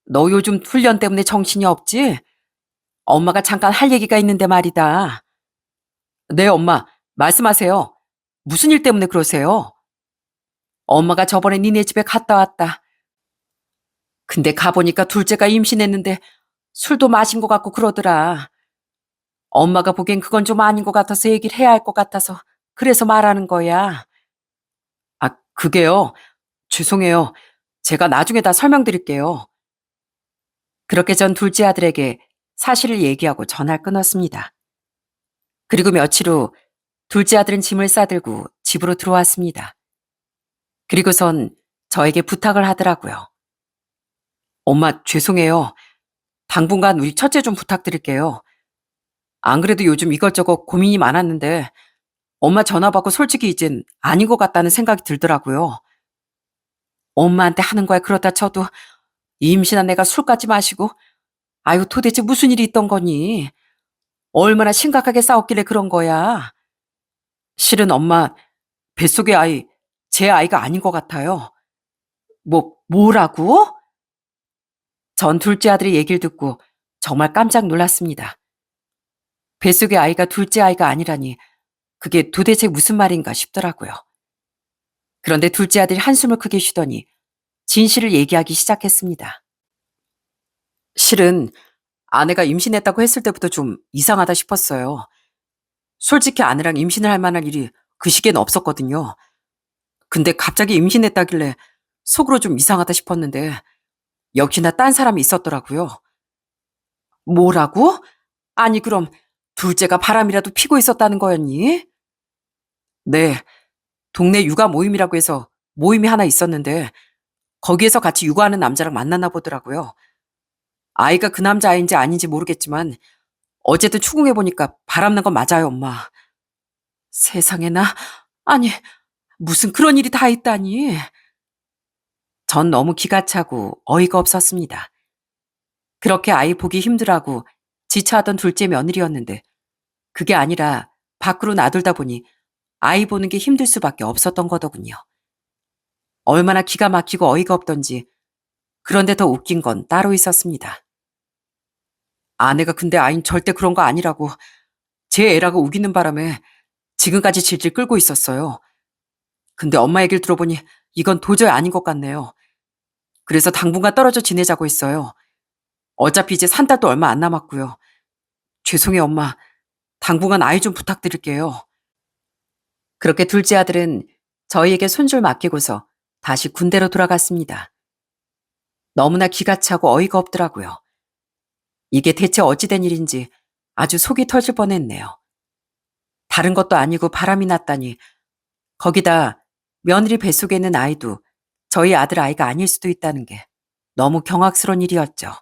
너 요즘 훈련 때문에 정신이 없지? 엄마가 잠깐 할 얘기가 있는데 말이다. 네, 엄마. 말씀하세요. 무슨 일 때문에 그러세요? 엄마가 저번에 니네 집에 갔다 왔다. 근데 가보니까 둘째가 임신했는데 술도 마신 것 같고 그러더라. 엄마가 보기엔 그건 좀 아닌 것 같아서 얘기를 해야 할 것 같아서 그래서 말하는 거야. 아, 그게요. 죄송해요. 제가 나중에 다 설명드릴게요. 그렇게 전 둘째 아들에게 사실을 얘기하고 전화를 끊었습니다. 그리고 며칠 후 둘째 아들은 짐을 싸들고 집으로 들어왔습니다. 그리고선 저에게 부탁을 하더라고요. 엄마, 죄송해요. 당분간 우리 첫째 좀 부탁드릴게요. 안 그래도 요즘 이것저것 고민이 많았는데 엄마 전화 받고 솔직히 이젠 아닌 것 같다는 생각이 들더라고요. 엄마한테 하는 거야 그러다 쳐도 임신한 내가 술까지 마시고 아유 도대체 무슨 일이 있던 거니? 얼마나 심각하게 싸웠길래 그런 거야? 실은 엄마 뱃속의 아이 제 아이가 아닌 것 같아요. 뭐라고? 전 둘째 아들의 얘기를 듣고 정말 깜짝 놀랐습니다. 뱃속의 아이가 둘째 아이가 아니라니 그게 도대체 무슨 말인가 싶더라고요. 그런데 둘째 아들이 한숨을 크게 쉬더니 진실을 얘기하기 시작했습니다. 실은 아내가 임신했다고 했을 때부터 좀 이상하다 싶었어요. 솔직히 아내랑 임신을 할 만한 일이 그 시기엔 없었거든요. 근데 갑자기 임신했다길래 속으로 좀 이상하다 싶었는데 역시나 딴 사람이 있었더라고요. 뭐라고? 아니 그럼 둘째가 바람이라도 피고 있었다는 거였니? 네, 동네 육아 모임이라고 해서 모임이 하나 있었는데 거기에서 같이 육아하는 남자랑 만나나 보더라고요. 아이가 그 남자 아이인지 아닌지 모르겠지만 어쨌든 추궁해보니까 바람난 건 맞아요, 엄마. 세상에나, 아니 무슨 그런 일이 다 있다니. 전 너무 기가 차고 어이가 없었습니다. 그렇게 아이 보기 힘들어하고 지쳐하던 둘째 며느리였는데 그게 아니라 밖으로 놔둘다 보니 아이 보는 게 힘들 수밖에 없었던 거더군요. 얼마나 기가 막히고 어이가 없던지 그런데 더 웃긴 건 따로 있었습니다. 아내가 근데 아인 절대 그런 거 아니라고 제 애라고 우기는 바람에 지금까지 질질 끌고 있었어요. 근데 엄마 얘기를 들어보니 이건 도저히 아닌 것 같네요. 그래서 당분간 떨어져 지내자고 했어요. 어차피 이제 산 달도 얼마 안 남았고요. 죄송해요, 엄마. 당분간 아이 좀 부탁드릴게요. 그렇게 둘째 아들은 저희에게 손줄 맡기고서 다시 군대로 돌아갔습니다. 너무나 기가 차고 어이가 없더라고요. 이게 대체 어찌된 일인지 아주 속이 터질 뻔했네요. 다른 것도 아니고 바람이 났다니 거기다 며느리 뱃속에 있는 아이도 저희 아들 아이가 아닐 수도 있다는 게 너무 경악스러운 일이었죠.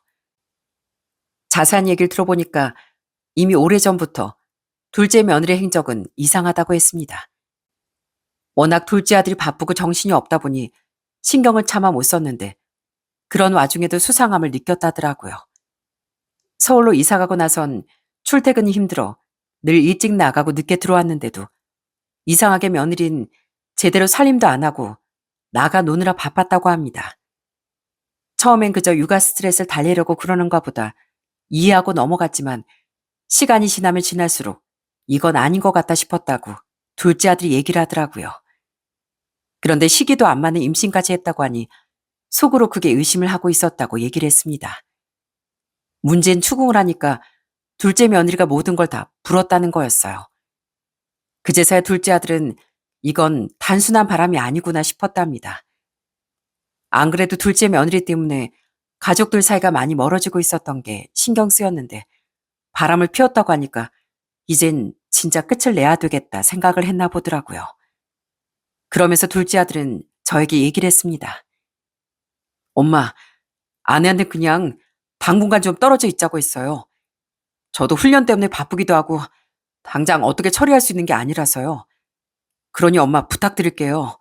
자세한 얘기를 들어보니까 이미 오래전부터 둘째 며느리의 행적은 이상하다고 했습니다. 워낙 둘째 아들이 바쁘고 정신이 없다 보니 신경을 차마 못 썼는데 그런 와중에도 수상함을 느꼈다더라고요. 서울로 이사가고 나선 출퇴근이 힘들어 늘 일찍 나가고 늦게 들어왔는데도 이상하게 며느린 제대로 살림도 안 하고 나가 노느라 바빴다고 합니다. 처음엔 그저 육아 스트레스를 달래려고 그러는가 보다 이해하고 넘어갔지만 시간이 지나면 지날수록 이건 아닌 것 같다 싶었다고 둘째 아들이 얘기를 하더라고요. 그런데 시기도 안 맞는 임신까지 했다고 하니 속으로 그게 의심을 하고 있었다고 얘기를 했습니다. 문제는 추궁을 하니까 둘째 며느리가 모든 걸 다 불었다는 거였어요. 그제서야 둘째 아들은 이건 단순한 바람이 아니구나 싶었답니다. 안 그래도 둘째 며느리 때문에 가족들 사이가 많이 멀어지고 있었던 게 신경 쓰였는데 바람을 피웠다고 하니까 이젠 진짜 끝을 내야 되겠다 생각을 했나 보더라고요. 그러면서 둘째 아들은 저에게 얘기를 했습니다. 엄마, 아내한테 그냥 당분간 좀 떨어져 있자고 했어요. 저도 훈련 때문에 바쁘기도 하고 당장 어떻게 처리할 수 있는 게 아니라서요. 그러니 엄마 부탁드릴게요.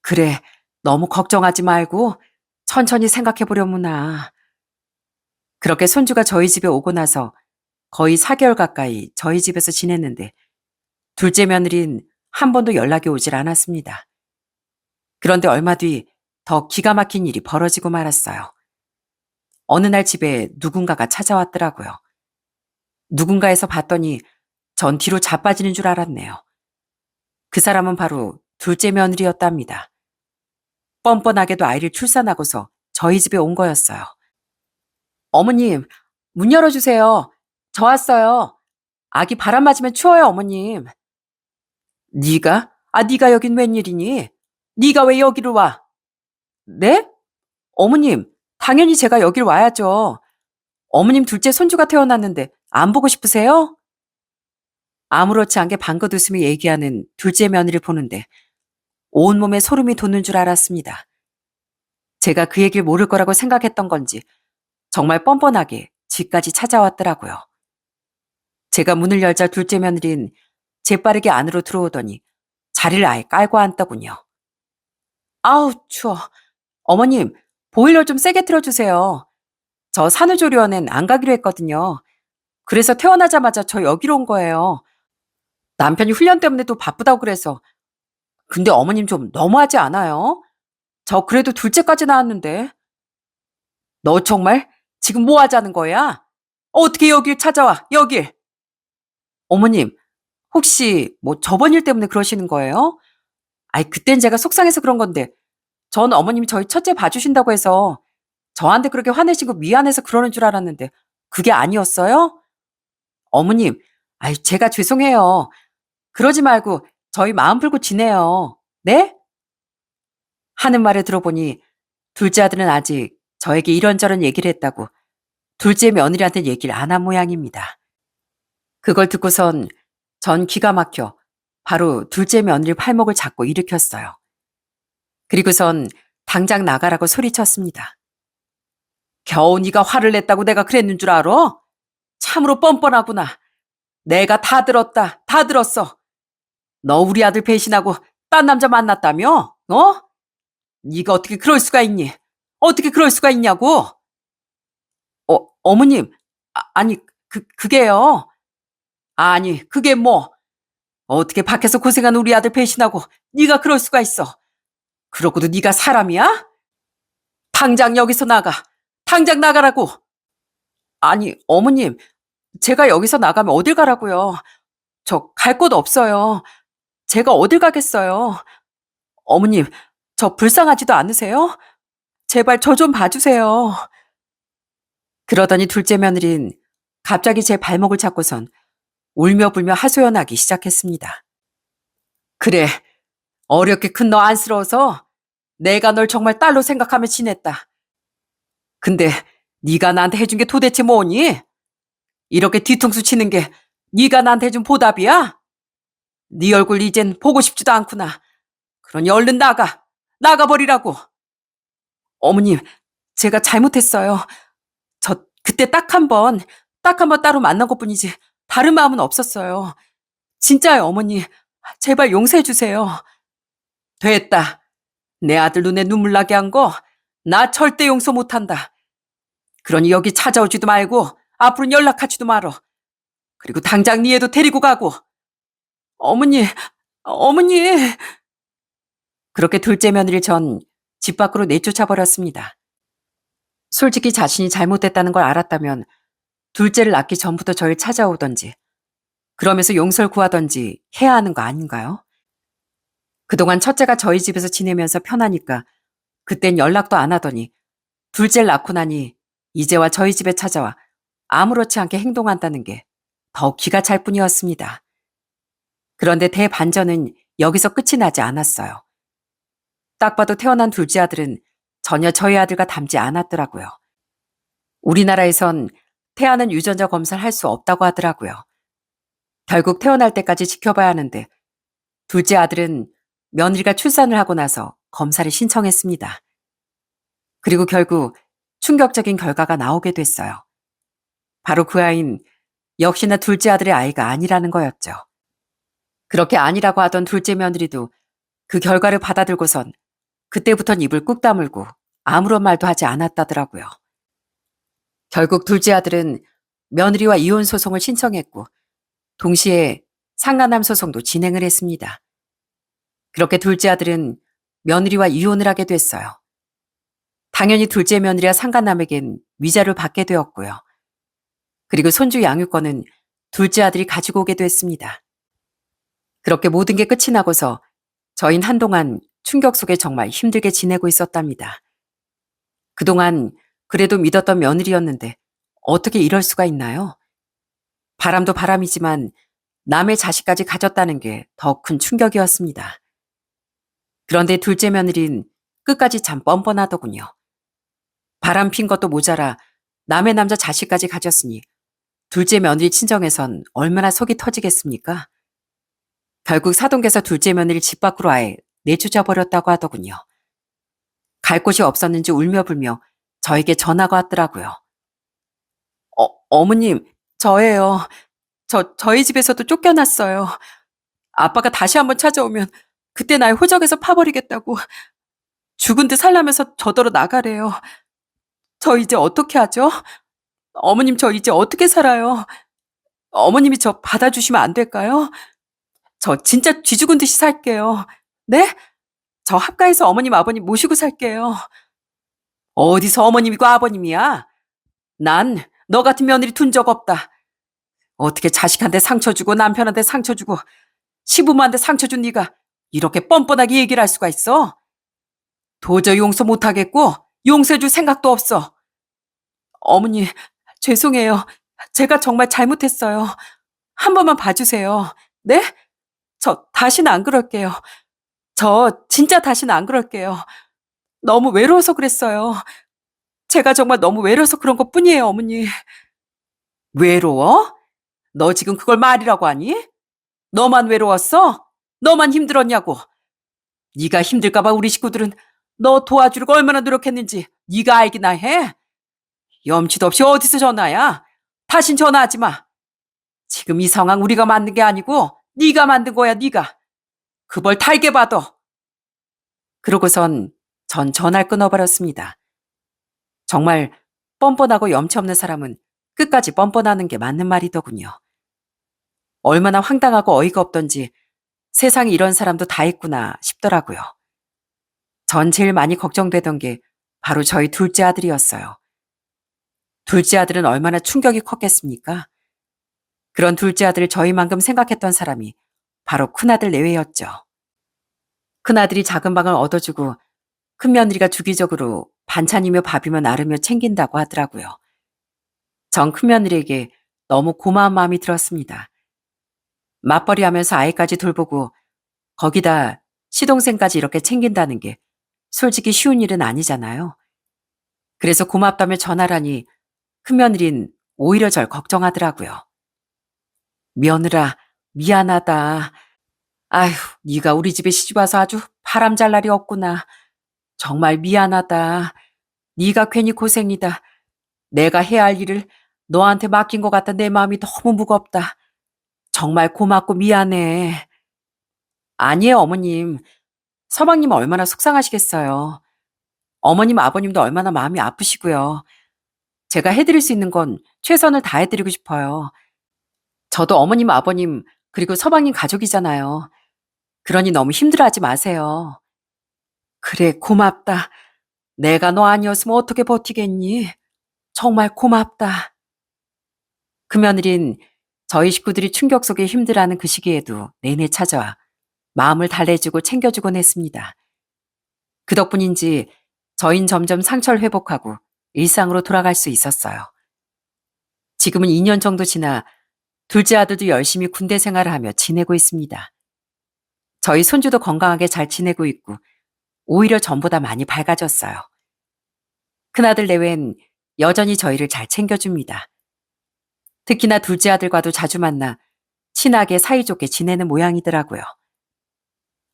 그래, 너무 걱정하지 말고 천천히 생각해 보려무나. 그렇게 손주가 저희 집에 오고 나서 거의 4개월 가까이 저희 집에서 지냈는데 둘째 며느리는 한 번도 연락이 오질 않았습니다. 그런데 얼마 뒤 더 기가 막힌 일이 벌어지고 말았어요. 어느 날 집에 누군가가 찾아왔더라고요. 누군가에서 봤더니 전 뒤로 자빠지는 줄 알았네요. 그 사람은 바로 둘째 며느리였답니다. 뻔뻔하게도 아이를 출산하고서 저희 집에 온 거였어요. 어머님, 문 열어주세요. 저 왔어요. 아기 바람 맞으면 추워요, 어머님. 네가? 네가 여긴 웬일이니? 네가 왜 여기로 와? 네? 어머님, 당연히 제가 여길 와야죠. 어머님 둘째 손주가 태어났는데 안 보고 싶으세요? 아무렇지 않게 방긋 웃으며 얘기하는 둘째 며느리를 보는데 온몸에 소름이 돋는 줄 알았습니다. 제가 그 얘기를 모를 거라고 생각했던 건지 정말 뻔뻔하게 집까지 찾아왔더라고요. 제가 문을 열자 둘째 며느리는 재빠르게 안으로 들어오더니 자리를 아예 깔고 앉더군요. 아우, 추워. 어머님, 보일러 좀 세게 틀어주세요. 저 산후조리원엔 안 가기로 했거든요. 그래서 태어나자마자 저 여기로 온 거예요. 남편이 훈련 때문에 또 바쁘다고 그래서. 근데 어머님 좀 너무하지 않아요? 저 그래도 둘째까지 낳았는데. 너 정말 지금 뭐 하자는 거야? 어떻게 여길 찾아와, 여길. 어머님, 혹시 뭐 저번 일 때문에 그러시는 거예요? 그땐 제가 속상해서 그런 건데 전 어머님이 저희 첫째 봐주신다고 해서 저한테 그렇게 화내시고 미안해서 그러는 줄 알았는데 그게 아니었어요? 어머님, 제가 죄송해요. 그러지 말고 저희 마음 풀고 지내요. 네? 하는 말을 들어보니 둘째 아들은 아직 저에게 이런저런 얘기를 했다고 둘째 며느리한테 얘기를 안 한 모양입니다. 그걸 듣고선 전 기가 막혀 바로 둘째 며느리 팔목을 잡고 일으켰어요. 그리고선 당장 나가라고 소리쳤습니다. 겨우 네가 화를 냈다고 내가 그랬는 줄 알아? 참으로 뻔뻔하구나. 내가 다 들었다. 다 들었어. 너 우리 아들 배신하고 딴 남자 만났다며? 어? 네가 어떻게 그럴 수가 있니? 어떻게 그럴 수가 있냐고? 어머님. 아니, 그게요. 아니, 그게 뭐? 어떻게 밖에서 고생한 우리 아들 배신하고 네가 그럴 수가 있어? 그러고도 네가 사람이야? 당장 여기서 나가. 당장 나가라고. 아니, 어머님. 제가 여기서 나가면 어딜 가라고요? 저 갈 곳 없어요. 제가 어딜 가겠어요? 어머님, 저 불쌍하지도 않으세요? 제발 저 좀 봐주세요. 그러더니 둘째 며느린 갑자기 제 발목을 잡고선 울며 불며 하소연하기 시작했습니다. 그래, 어렵게 큰 너 안쓰러워서 내가 널 정말 딸로 생각하며 지냈다. 근데 네가 나한테 해준 게 도대체 뭐니? 이렇게 뒤통수 치는 게 네가 나한테 해준 보답이야? 네 얼굴 이젠 보고 싶지도 않구나. 그러니 얼른 나가. 나가버리라고. 어머님, 제가 잘못했어요. 저 그때 딱 한 번 따로 만난 것뿐이지 다른 마음은 없었어요. 진짜요, 어머니. 제발 용서해 주세요. 됐다. 내 아들 눈에 눈물 나게 한 거 나 절대 용서 못한다. 그러니 여기 찾아오지도 말고 앞으로는 연락하지도 말어. 그리고 당장 네 애도 데리고 가고. 어머니, 어머니. 그렇게 둘째 며느리를 전 집 밖으로 내쫓아 버렸습니다. 솔직히 자신이 잘못됐다는 걸 알았다면 둘째를 낳기 전부터 저를 찾아오던지 그러면서 용서를 구하던지 해야 하는 거 아닌가요? 그동안 첫째가 저희 집에서 지내면서 편하니까 그땐 연락도 안 하더니 둘째를 낳고 나니 이제와 저희 집에 찾아와 아무렇지 않게 행동한다는 게 더 기가 찰 뿐이었습니다. 그런데 대반전은 여기서 끝이 나지 않았어요. 딱 봐도 태어난 둘째 아들은 전혀 저희 아들과 닮지 않았더라고요. 우리나라에선 태아는 유전자 검사를 할 수 없다고 하더라고요. 결국 태어날 때까지 지켜봐야 하는데 둘째 아들은 며느리가 출산을 하고 나서 검사를 신청했습니다. 그리고 결국 충격적인 결과가 나오게 됐어요. 바로 그 아이는 역시나 둘째 아들의 아이가 아니라는 거였죠. 그렇게 아니라고 하던 둘째 며느리도 그 결과를 받아들고선 그때부턴 입을 꾹 다물고 아무런 말도 하지 않았다더라고요. 결국 둘째 아들은 며느리와 이혼 소송을 신청했고 동시에 상간남 소송도 진행을 했습니다. 그렇게 둘째 아들은 며느리와 이혼을 하게 됐어요. 당연히 둘째 며느리와 상간남에겐 위자료를 받게 되었고요. 그리고 손주 양육권은 둘째 아들이 가지고 오게 됐습니다. 그렇게 모든 게 끝이 나고서 저흰 한동안 충격 속에 정말 힘들게 지내고 있었답니다. 그동안 그래도 믿었던 며느리였는데 어떻게 이럴 수가 있나요? 바람도 바람이지만 남의 자식까지 가졌다는 게 더 큰 충격이었습니다. 그런데 둘째 며느리는 끝까지 참 뻔뻔하더군요. 바람 핀 것도 모자라 남의 남자 자식까지 가졌으니 둘째 며느리 친정에선 얼마나 속이 터지겠습니까? 결국 사돈께서 둘째 며느리 집 밖으로 아예 내쫓아 버렸다고 하더군요. 갈 곳이 없었는지 울며 불며 저에게 전화가 왔더라고요. 어머님, 저예요. 저희 집에서도 쫓겨났어요. 아빠가 다시 한번 찾아오면 그때 날 호적에서 파버리겠다고 죽은 듯 살라면서 저더러 나가래요. 저 이제 어떻게 하죠? 어머님, 저 이제 어떻게 살아요? 어머님이 저 받아주시면 안 될까요? 저 진짜 쥐죽은 듯이 살게요. 네? 저 합가해서 어머님, 아버님 모시고 살게요. 어디서 어머님이고 아버님이야? 난 너 같은 며느리 둔 적 없다. 어떻게 자식한테 상처 주고 남편한테 상처 주고 시부모한테 상처 준 네가 이렇게 뻔뻔하게 얘기를 할 수가 있어? 도저히 용서 못하겠고 용서해줄 생각도 없어. 어머니, 죄송해요. 제가 정말 잘못했어요. 한 번만 봐주세요. 네? 저 다시는 안 그럴게요. 저 진짜 다시는 안 그럴게요. 너무 외로워서 그랬어요. 제가 정말 너무 외로워서 그런 것 뿐이에요, 어머니. 외로워? 너 지금 그걸 말이라고 하니? 너만 외로웠어? 너만 힘들었냐고. 네가 힘들까 봐 우리 식구들은 너 도와주려고 얼마나 노력했는지 네가 알기나 해? 염치도 없이 어디서 전화야? 다신 전화하지 마. 지금 이 상황 우리가 만든 게 아니고 네가 만든 거야, 네가. 그 벌 달게 받아. 그러고선 전 전화를 끊어버렸습니다. 정말 뻔뻔하고 염치 없는 사람은 끝까지 뻔뻔하는 게 맞는 말이더군요. 얼마나 황당하고 어이가 없던지 세상에 이런 사람도 다 있구나 싶더라고요. 전 제일 많이 걱정되던 게 바로 저희 둘째 아들이었어요. 둘째 아들은 얼마나 충격이 컸겠습니까? 그런 둘째 아들을 저희만큼 생각했던 사람이 바로 큰아들 내외였죠. 큰아들이 작은 방을 얻어주고 큰며느리가 주기적으로 반찬이며 밥이며 나르며 챙긴다고 하더라고요. 전 큰며느리에게 너무 고마운 마음이 들었습니다. 맞벌이 하면서 아이까지 돌보고 거기다 시동생까지 이렇게 챙긴다는 게 솔직히 쉬운 일은 아니잖아요. 그래서 고맙다며 전화라니 큰며느린 오히려 절 걱정하더라고요. 며느라, 미안하다. 아휴, 네가 우리 집에 시집와서 아주 바람 잘 날이 없구나. 정말 미안하다. 네가 괜히 고생이다. 내가 해야 할 일을 너한테 맡긴 것 같아 내 마음이 너무 무겁다. 정말 고맙고 미안해. 아니에요, 어머님. 서방님 얼마나 속상하시겠어요. 어머님, 아버님도 얼마나 마음이 아프시고요. 제가 해드릴 수 있는 건 최선을 다해드리고 싶어요. 저도 어머님, 아버님, 그리고 서방님 가족이잖아요. 그러니 너무 힘들어하지 마세요. 그래, 고맙다. 내가 너 아니었으면 어떻게 버티겠니? 정말 고맙다. 그 며느린 저희 식구들이 충격 속에 힘들어하는 그 시기에도 내내 찾아와 마음을 달래주고 챙겨주곤 했습니다. 그 덕분인지 저흰 점점 상처를 회복하고 일상으로 돌아갈 수 있었어요. 지금은 2년 정도 지나 둘째 아들도 열심히 군대 생활을 하며 지내고 있습니다. 저희 손주도 건강하게 잘 지내고 있고 오히려 전보다 많이 밝아졌어요. 큰아들 내외는 여전히 저희를 잘 챙겨줍니다. 특히나 둘째 아들과도 자주 만나 친하게 사이좋게 지내는 모양이더라고요.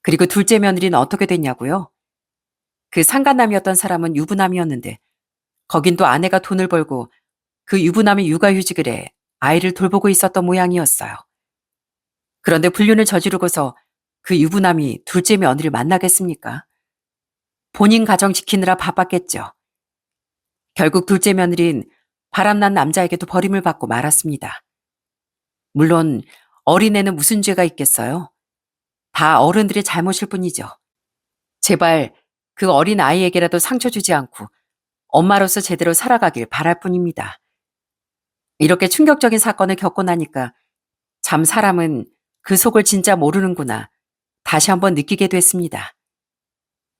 그리고 둘째 며느리는 어떻게 됐냐고요? 그 상간남이었던 사람은 유부남이었는데 거긴 또 아내가 돈을 벌고 그 유부남이 육아휴직을 해 아이를 돌보고 있었던 모양이었어요. 그런데 불륜을 저지르고서 그 유부남이 둘째 며느리를 만나겠습니까? 본인 가정 지키느라 바빴겠죠. 결국 둘째 며느리는 바람난 남자에게도 버림을 받고 말았습니다. 물론 어린애는 무슨 죄가 있겠어요? 다 어른들의 잘못일 뿐이죠. 제발 그 어린 아이에게라도 상처 주지 않고 엄마로서 제대로 살아가길 바랄 뿐입니다. 이렇게 충격적인 사건을 겪고 나니까 참 사람은 그 속을 진짜 모르는구나 다시 한번 느끼게 됐습니다.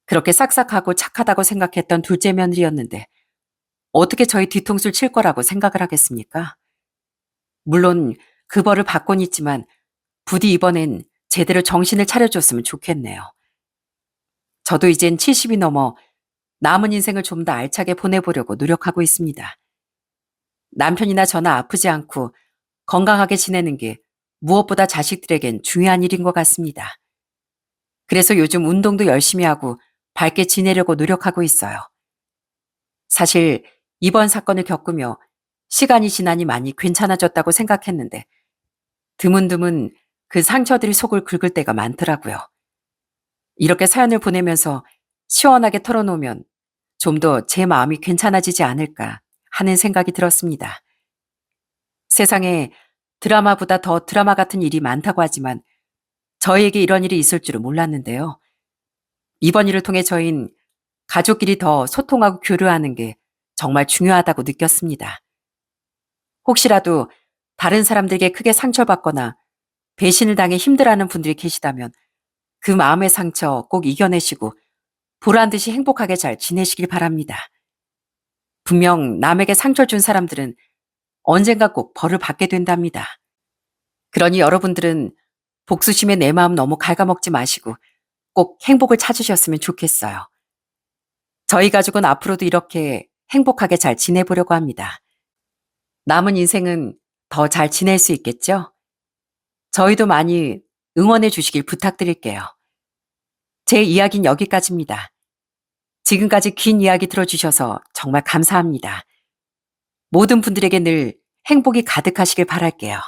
그렇게 싹싹하고 착하다고 생각했던 둘째 며느리였는데 어떻게 저희 뒤통수를 칠 거라고 생각을 하겠습니까? 물론 그 벌을 받곤 있지만 부디 이번엔 제대로 정신을 차려줬으면 좋겠네요. 저도 이젠 70이 넘어 남은 인생을 좀 더 알차게 보내보려고 노력하고 있습니다. 남편이나 저나 아프지 않고 건강하게 지내는 게 무엇보다 자식들에겐 중요한 일인 것 같습니다. 그래서 요즘 운동도 열심히 하고 밝게 지내려고 노력하고 있어요. 사실 이번 사건을 겪으며 시간이 지나니 많이 괜찮아졌다고 생각했는데 드문드문 그 상처들이 속을 긁을 때가 많더라고요. 이렇게 사연을 보내면서 시원하게 털어놓으면 좀 더 제 마음이 괜찮아지지 않을까 하는 생각이 들었습니다. 세상에 드라마보다 더 드라마 같은 일이 많다고 하지만 저희에게 이런 일이 있을 줄은 몰랐는데요. 이번 일을 통해 저희는 가족끼리 더 소통하고 교류하는 게 정말 중요하다고 느꼈습니다. 혹시라도 다른 사람들에게 크게 상처받거나 배신을 당해 힘들어하는 분들이 계시다면 그 마음의 상처 꼭 이겨내시고 보란 듯이 행복하게 잘 지내시길 바랍니다. 분명 남에게 상처를 준 사람들은 언젠가 꼭 벌을 받게 된답니다. 그러니 여러분들은 복수심에 내 마음 너무 갉아먹지 마시고 꼭 행복을 찾으셨으면 좋겠어요. 저희 가족은 앞으로도 이렇게 행복하게 잘 지내보려고 합니다. 남은 인생은 더 잘 지낼 수 있겠죠? 저희도 많이 응원해 주시길 부탁드릴게요. 제 이야기는 여기까지입니다. 지금까지 긴 이야기 들어주셔서 정말 감사합니다. 모든 분들에게 늘 행복이 가득하시길 바랄게요.